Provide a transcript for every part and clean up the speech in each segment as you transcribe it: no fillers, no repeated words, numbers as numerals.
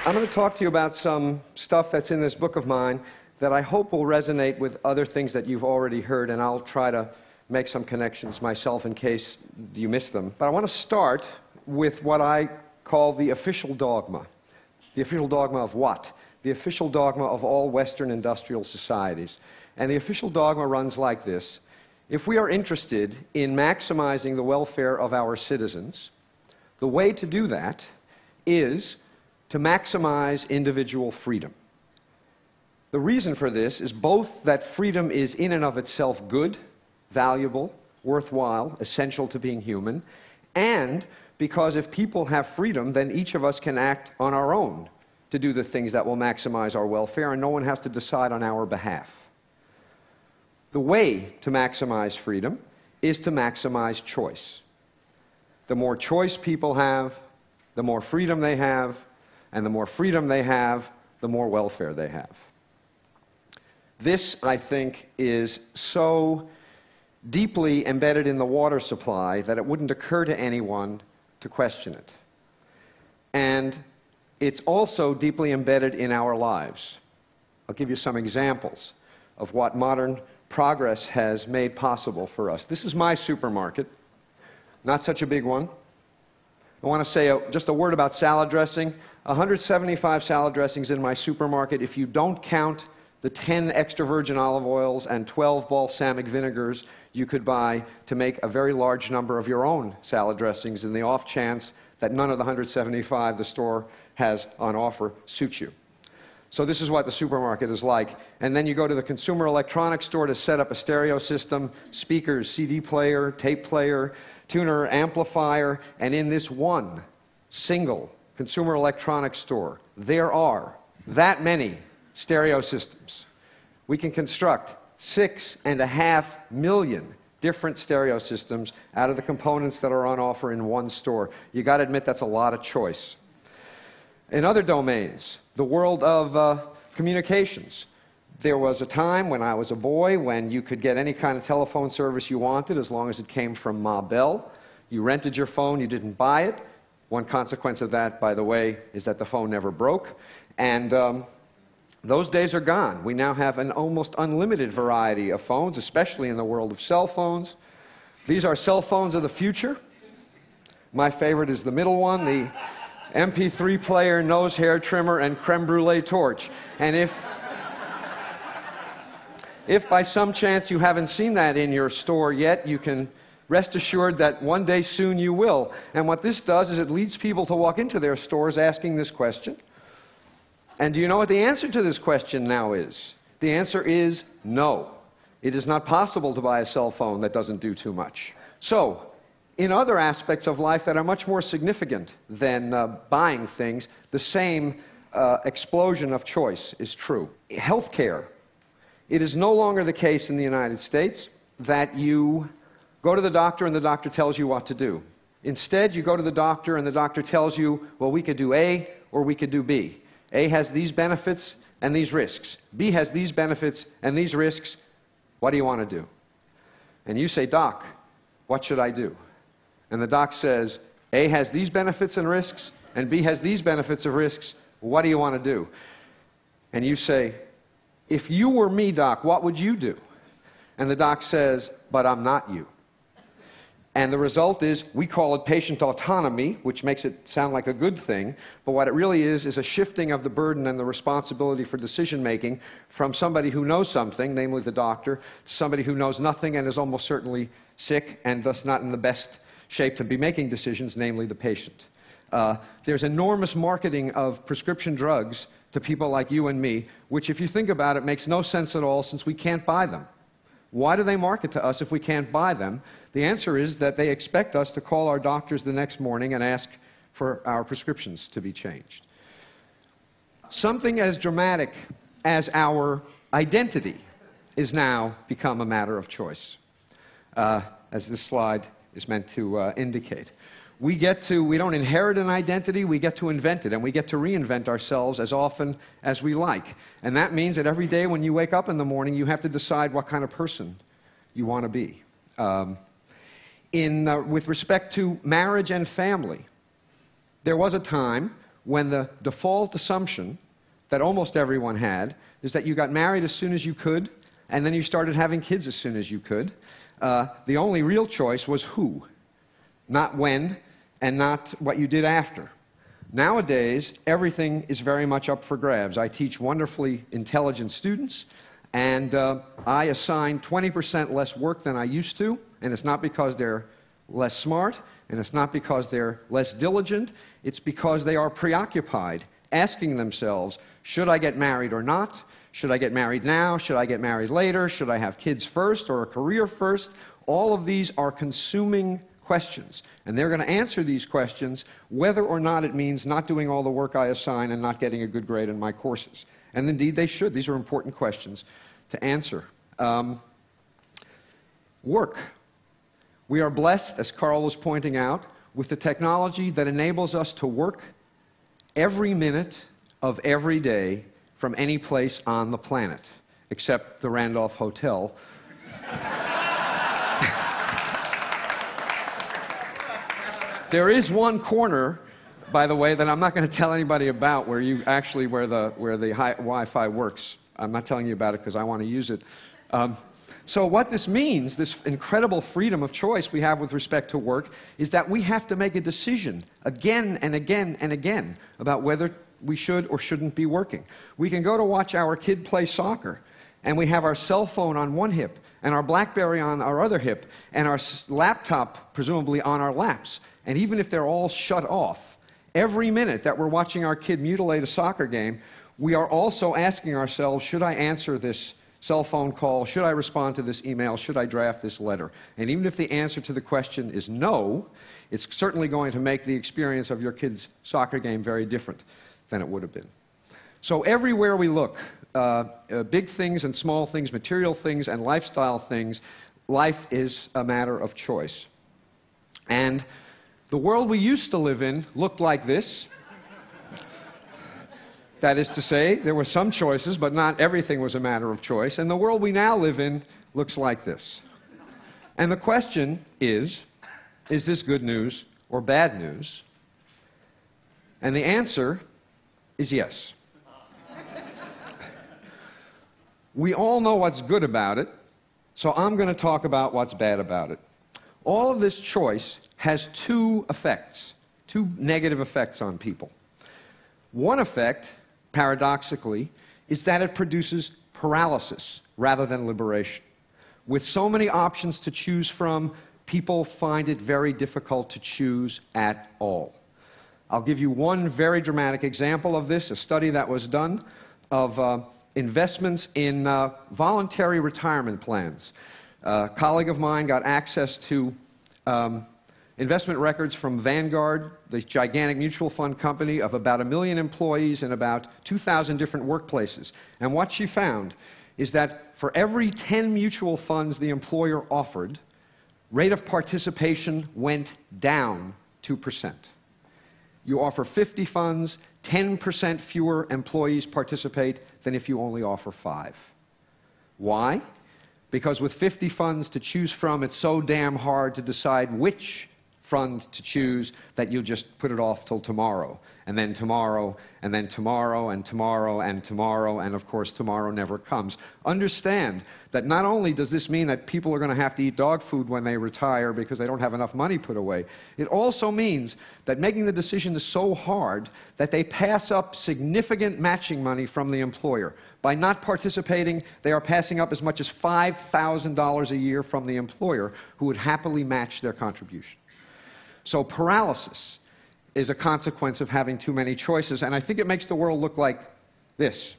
I'm going to talk to you about some stuff that's in this book of mine that I hope will resonate with other things that you've already heard, and I'll try to make some connections myself in case you missed them. But I want to start with what I call the official dogma. The official dogma of what? The official dogma of all Western industrial societies. And the official dogma runs like this. If we are interested in maximizing the welfare of our citizens, the way to do that is to maximize individual freedom. The reason for this is both that freedom is in and of itself good, valuable, worthwhile, essential to being human, and because if people have freedom, then each of us can act on our own to do the things that will maximize our welfare, and no one has to decide on our behalf. The way to maximize freedom is to maximize choice. The more choice people have, the more freedom they have, and the more freedom they have, the more welfare they have. This, I think, is so deeply embedded in the water supply that it wouldn't occur to anyone to question it. And it's also deeply embedded in our lives. I'll give you some examples of what modern progress has made possible for us. This is my supermarket, not such a big one. I want to say just a word about salad dressing. 175 salad dressings in my supermarket. If you don't count the 10 extra virgin olive oils and 12 balsamic vinegars you could buy to make a very large number of your own salad dressings in the off chance that none of the 175 the store has on offer suits you. So this is what the supermarket is like. And then you go to the consumer electronics store to set up a stereo system, speakers, CD player, tape player, tuner, amplifier, and in this one single consumer electronics store, there are that many stereo systems. We can construct 6.5 million different stereo systems out of the components that are on offer in one store. You got to admit that's a lot of choice. In other domains, the world of communications, there was a time when I was a boy when you could get any kind of telephone service you wanted as long as it came from Ma Bell. You rented your phone, you didn't buy it. One consequence of that, by the way, is that the phone never broke. And those days are gone. We now have an almost unlimited variety of phones, especially in the world of cell phones. These are cell phones of the future. My favorite is the middle one, the MP3 player, nose hair trimmer, and creme brulee torch. And if by some chance you haven't seen that in your store yet, you can rest assured that one day soon you will. And what this does is it leads people to walk into their stores asking this question. And do you know what the answer to this question now is? The answer is no. It is not possible to buy a cell phone that doesn't do too much. So, in other aspects of life that are much more significant than buying things, the same explosion of choice is true. Healthcare. It is no longer the case in the United States that you go to the doctor and the doctor tells you what to do. Instead, you go to the doctor and the doctor tells you, well, we could do A or we could do B. A has these benefits and these risks. B has these benefits and these risks. What do you want to do? And you say, Doc, what should I do? And the doc says, A has these benefits and risks, and B has these benefits and risks. What do you want to do? And you say, if you were me, Doc, what would you do? And the doc says, but I'm not you. And the result is, we call it patient autonomy, which makes it sound like a good thing, but what it really is a shifting of the burden and the responsibility for decision-making from somebody who knows something, namely the doctor, to somebody who knows nothing and is almost certainly sick and thus not in the best shape to be making decisions, namely the patient. There's enormous marketing of prescription drugs to people like you and me, which if you think about it makes no sense at all since we can't buy them. Why do they market to us if we can't buy them? The answer is that they expect us to call our doctors the next morning and ask for our prescriptions to be changed. Something as dramatic as our identity is now become a matter of choice, as this slide is meant to indicate. We don't inherit an identity, we get to invent it, and we get to reinvent ourselves as often as we like. And that means that every day when you wake up in the morning, you have to decide what kind of person you want to be. With respect to marriage and family, there was a time when the default assumption that almost everyone had is that you got married as soon as you could, and then you started having kids as soon as you could. The only real choice was who, not when, and not what you did after. Nowadays, everything is very much up for grabs. I teach wonderfully intelligent students, and I assign 20% less work than I used to, and it's not because they're less smart, and it's not because they're less diligent. It's because they are preoccupied, asking themselves, should I get married or not? Should I get married now? Should I get married later? Should I have kids first or a career first? All of these are consuming questions, and they're going to answer these questions whether or not it means not doing all the work I assign and not getting a good grade in my courses. And indeed they should. These are important questions to answer. Work. We are blessed, as Carl was pointing out, with the technology that enables us to work every minute of every day from any place on the planet, except the Randolph Hotel. There is one corner, by the way, that I'm not going to tell anybody about where the Wi-Fi works. I'm not telling you about it because I want to use it. So what this means, this incredible freedom of choice we have with respect to work, is that we have to make a decision again and again and again about whether we should or shouldn't be working. We can go to watch our kid play soccer, and we have our cell phone on one hip, and our BlackBerry on our other hip, and our laptop presumably on our laps. And even if they're all shut off, every minute that we're watching our kid mutilate a soccer game, we are also asking ourselves, should I answer this cell phone call? Should I respond to this email? Should I draft this letter? And even if the answer to the question is no, it's certainly going to make the experience of your kid's soccer game very different than it would have been. So everywhere we look, big things and small things, material things and lifestyle things, life is a matter of choice. And the world we used to live in looked like this. That is to say, there were some choices, but not everything was a matter of choice. And the world we now live in looks like this. And the question is this good news or bad news? And the answer is yes. We all know what's good about it, so I'm going to talk about what's bad about it. All of this choice has two effects, two negative effects on people. One effect, paradoxically, is that it produces paralysis rather than liberation. With so many options to choose from, people find it very difficult to choose at all. I'll give you one very dramatic example of this, a study that was done of investments in voluntary retirement plans. A colleague of mine got access to investment records from Vanguard, the gigantic mutual fund company of about 1 million employees in about 2,000 different workplaces. And what she found is that for every 10 mutual funds the employer offered, rate of participation went down 2%. You offer 50 funds, 10% fewer employees participate than if you only offer 5. Why? Because with 50 funds to choose from, it's so damn hard to decide which fund to choose that you'll just put it off till tomorrow, and then tomorrow, and then tomorrow, and tomorrow, and tomorrow, and of course tomorrow never comes. Understand that not only does this mean that people are going to have to eat dog food when they retire because they don't have enough money put away, it also means that making the decision is so hard that they pass up significant matching money from the employer. By not participating, they are passing up as much as $5,000 a year from the employer, who would happily match their contribution. So paralysis is a consequence of having too many choices, and I think it makes the world look like this.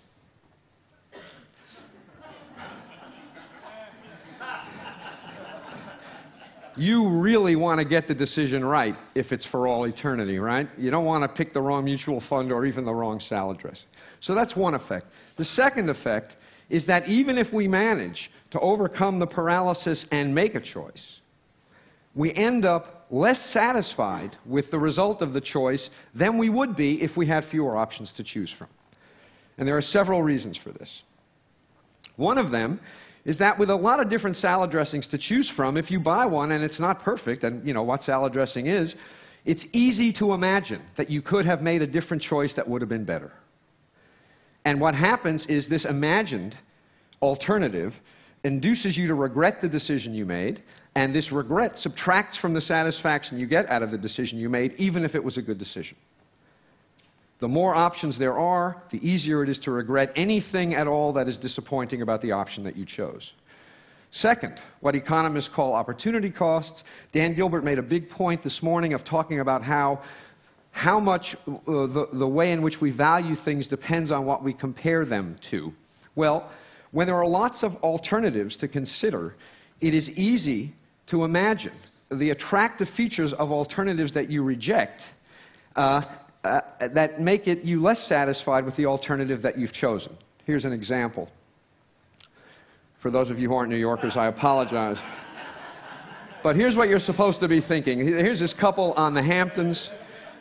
You really want to get the decision right if it's for all eternity, right? You don't want to pick the wrong mutual fund or even the wrong salad dressing. So that's one effect. The second effect is that even if we manage to overcome the paralysis and make a choice, we end up less satisfied with the result of the choice than we would be if we had fewer options to choose from. And there are several reasons for this. One of them is that with a lot of different salad dressings to choose from, if you buy one and it's not perfect, and you know what salad dressing is, it's easy to imagine that you could have made a different choice that would have been better. And what happens is this imagined alternative induces you to regret the decision you made, and this regret subtracts from the satisfaction you get out of the decision you made, even if it was a good decision. The more options there are, the easier it is to regret anything at all that is disappointing about the option that you chose. Second, what economists call opportunity costs. Dan Gilbert made a big point this morning of talking about how much the way in which we value things depends on what we compare them to. Well, when there are lots of alternatives to consider, it is easy to imagine the attractive features of alternatives that you reject that make you less satisfied with the alternative that you've chosen. Here's an example. For those of you who aren't New Yorkers, I apologize. But here's what you're supposed to be thinking. Here's this couple on the Hamptons.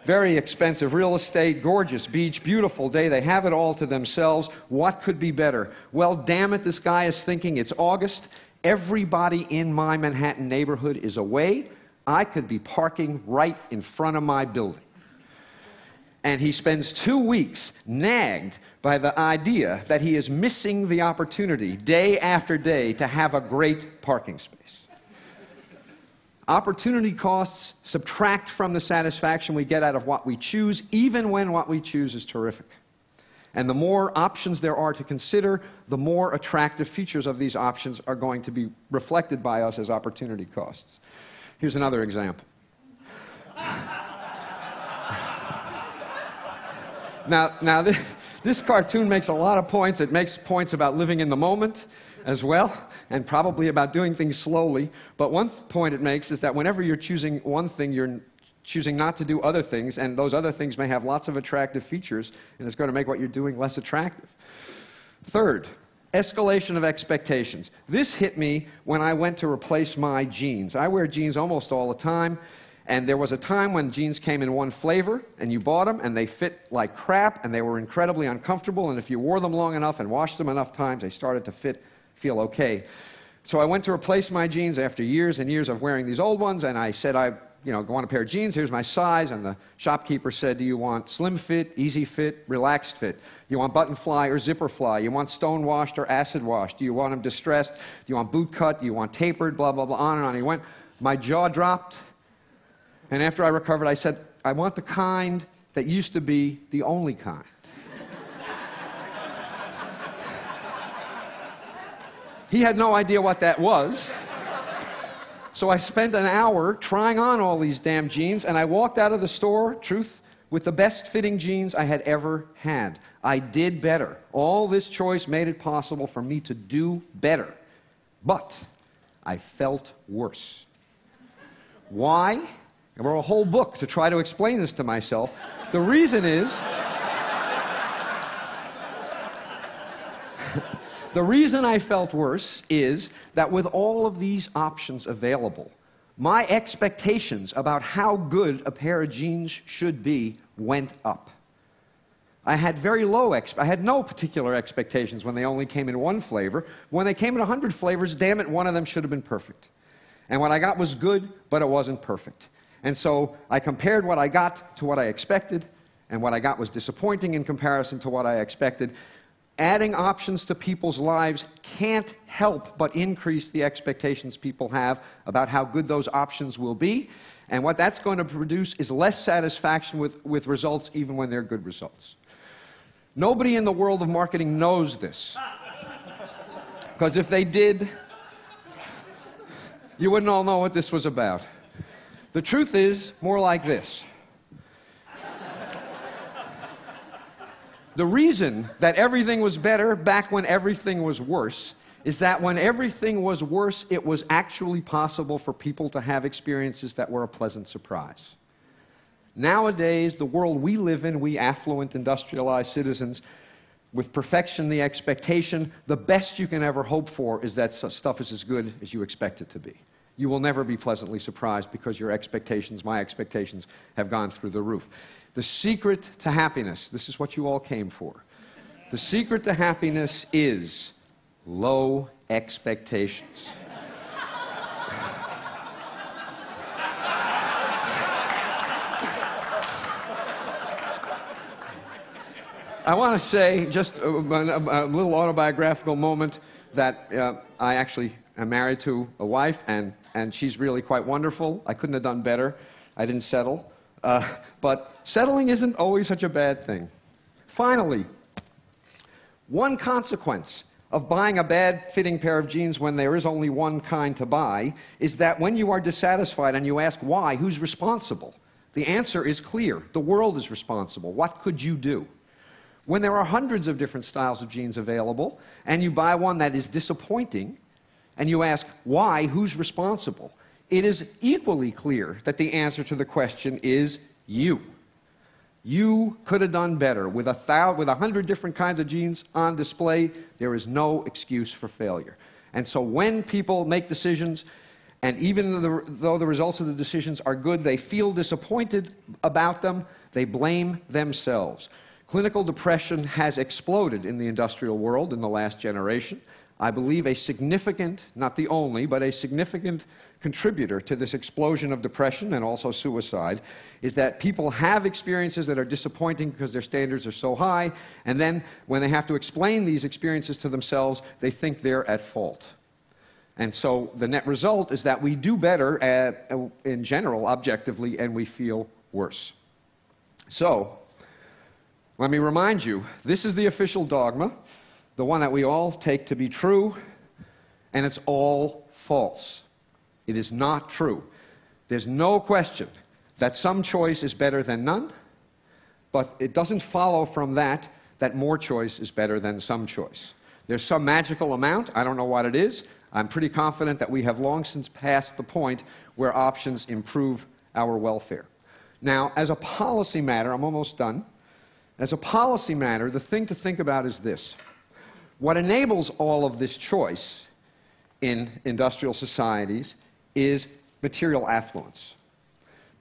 Very expensive real estate, gorgeous beach, beautiful day. They have it all to themselves. What could be better? Well, damn it, this guy is thinking, it's August. Everybody in my Manhattan neighborhood is away. I could be parking right in front of my building. And he spends 2 weeks nagged by the idea that he is missing the opportunity day after day to have a great parking space. Opportunity costs subtract from the satisfaction we get out of what we choose, even when what we choose is terrific. And the more options there are to consider, the more attractive features of these options are going to be reflected by us as opportunity costs. Here's another example. Now this cartoon makes a lot of points. It makes points about living in the moment as well, and probably about doing things slowly. But one point it makes is that whenever you're choosing one thing, you're choosing not to do other things, and those other things may have lots of attractive features, and it's going to make what you're doing less attractive. Third, escalation of expectations. This hit me when I went to replace my jeans. I wear jeans almost all the time. And there was a time when jeans came in one flavor, and you bought them, and they fit like crap, and they were incredibly uncomfortable, and if you wore them long enough and washed them enough times, they started to feel okay. So I went to replace my jeans after years and years of wearing these old ones, and I said, I want a pair of jeans, here's my size, and the shopkeeper said, do you want slim fit, easy fit, relaxed fit? You want button fly or zipper fly? You want stone washed or acid washed? Do you want them distressed? Do you want boot cut? Do you want tapered? Blah, blah, blah, on and on. He went. My jaw dropped. And after I recovered, I said, I want the kind that used to be the only kind. He had no idea what that was. So I spent an hour trying on all these damn jeans, and I walked out of the store, truth, with the best fitting jeans I had ever had. I did better. All this choice made it possible for me to do better. But I felt worse. Why? I wrote a whole book to try to explain this to myself. The reason is, the reason I felt worse is that with all of these options available, my expectations about how good a pair of jeans should be went up. I had I had no particular expectations when they only came in one flavor. When they came in 100 flavors, damn it, one of them should have been perfect. And what I got was good, but it wasn't perfect. And so I compared what I got to what I expected, and what I got was disappointing in comparison to what I expected. Adding options to people's lives can't help but increase the expectations people have about how good those options will be. And what that's going to produce is less satisfaction with results, even when they're good results. Nobody in the world of marketing knows this. Because if they did, you wouldn't all know what this was about. The truth is more like this. The reason that everything was better back when everything was worse is that when everything was worse, it was actually possible for people to have experiences that were a pleasant surprise. Nowadays, the world we live in, we affluent, industrialized citizens, with perfection the expectation, the best you can ever hope for is that stuff is as good as you expect it to be. You will never be pleasantly surprised because your expectations, my expectations, have gone through the roof. The secret to happiness, this is what you all came for. The secret to happiness is low expectations. I want to say, just a little autobiographical moment, that I actually am married to a wife, and she's really quite wonderful. I couldn't have done better. I didn't settle. But settling isn't always such a bad thing. Finally, one consequence of buying a bad-fitting pair of jeans when there is only one kind to buy is that when you are dissatisfied and you ask why, who's responsible? The answer is clear. The world is responsible. What could you do? When there are hundreds of different styles of jeans available, and you buy one that is disappointing, and you ask why, who's responsible, it is equally clear that the answer to the question is you. You could have done better. With 100 different kinds of jeans on display, there is no excuse for failure. And so when people make decisions, and even though the results of the decisions are good, they feel disappointed about them, they blame themselves. Clinical depression has exploded in the industrial world in the last generation. I believe a significant, not the only, but a significant contributor to this explosion of depression and also suicide is that people have experiences that are disappointing because their standards are so high, and then when they have to explain these experiences to themselves, they think they're at fault. And so the net result is that we do better in general, objectively, and we feel worse. So, let me remind you, this is the official dogma, the one that we all take to be true, and it's all false. It is not true. There's no question that some choice is better than none, but it doesn't follow from that more choice is better than some choice. There's some magical amount, I don't know what it is. I'm pretty confident that we have long since passed the point where options improve our welfare. Now, as a policy matter, I'm almost done. As a policy matter, the thing to think about is this. What enables all of this choice in industrial societies is material affluence.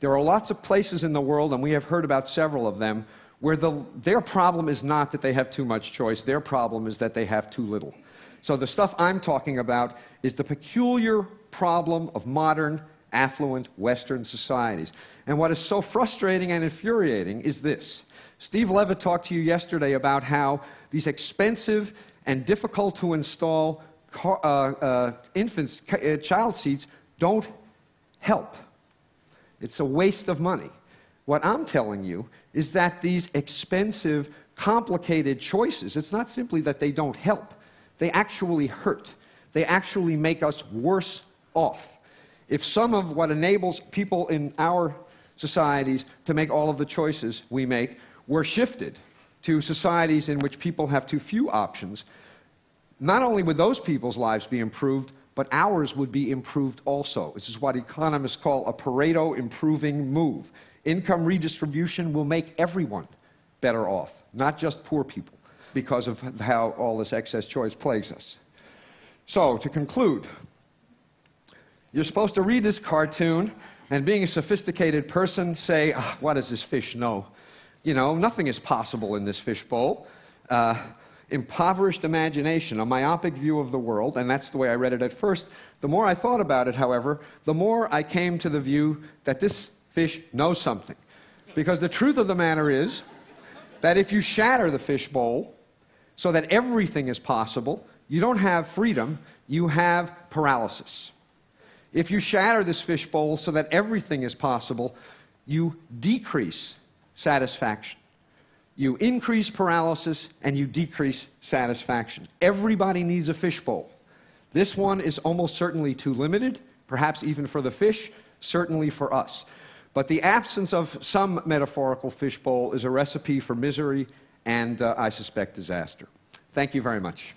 There are lots of places in the world, and we have heard about several of them, where their problem is not that they have too much choice. Their problem is that they have too little. So the stuff I'm talking about is the peculiar problem of modern, affluent Western societies. And what is so frustrating and infuriating is this. Steve Levitt talked to you yesterday about how these expensive and difficult to install child seats don't help. It's a waste of money. What I'm telling you is that these expensive, complicated choices, it's not simply that they don't help. They actually hurt. They actually make us worse off. If some of what enables people in our societies to make all of the choices we make were shifted to societies in which people have too few options, not only would those people's lives be improved, but ours would be improved also. This is what economists call a Pareto improving move. Income redistribution will make everyone better off, not just poor people, because of how all this excess choice plagues us. So, to conclude, you're supposed to read this cartoon and, being a sophisticated person, say, what does this fish know? You know, nothing is possible in this fishbowl. Impoverished imagination, a myopic view of the world, and that's the way I read it at first. The more I thought about it, however, the more I came to the view that this fish knows something. Because the truth of the matter is that if you shatter the fishbowl so that everything is possible, you don't have freedom, you have paralysis. If you shatter this fishbowl so that everything is possible, you decrease satisfaction. You increase paralysis and you decrease satisfaction. Everybody needs a fishbowl. This one is almost certainly too limited, perhaps even for the fish, certainly for us. But the absence of some metaphorical fishbowl is a recipe for misery and, I suspect, disaster. Thank you very much.